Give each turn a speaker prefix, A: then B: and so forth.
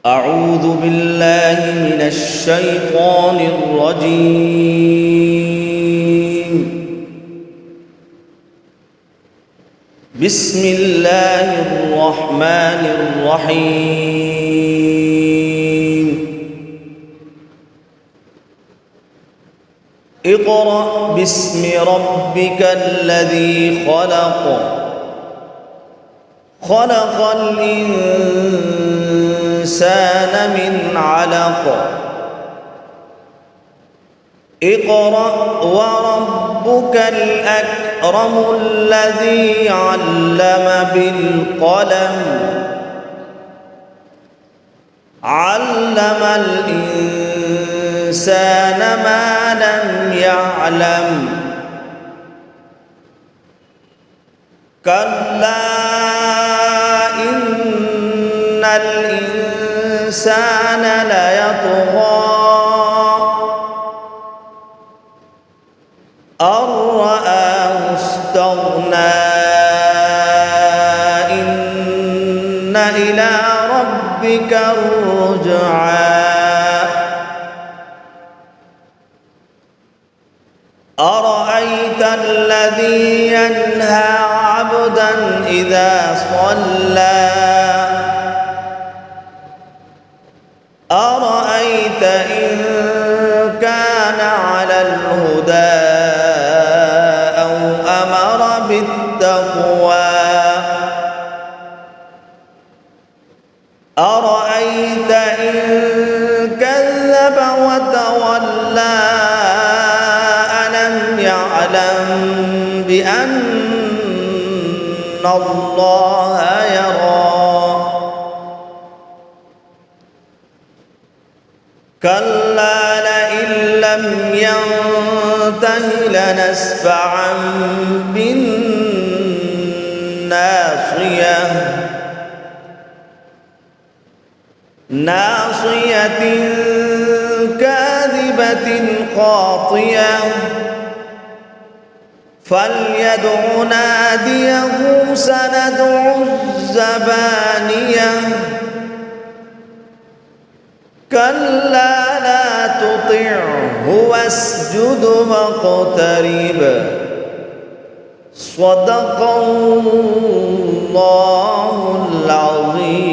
A: أعوذ بالله من الشيطان الرجيم. بسم الله الرحمن الرحيم. اقرأ باسم ربك الذي خلق، خلق الإنسان من علق. اقرأ وربك الأكرم الذي علم بالقلم، علم الإنسان ما لم يعلم. كلا إن الإنسان ليطغى أن رآه استغنى، إن إلى ربك الرجعى. أرأيت الذي ينهى عبدا إذا صلى، أرأيت إن كان على الهدى أو أمر بالتقوى، أرأيت إن كذب وتولى ألم يعلم بأن الله يرى. كلا لئن لم ينته لنسفعا بالناصية، ناصية كاذبة خاطية، فليدع ناديه سندع الزبانية. كلا لا تطعه واسجد واقترب. صدق الله العظيم.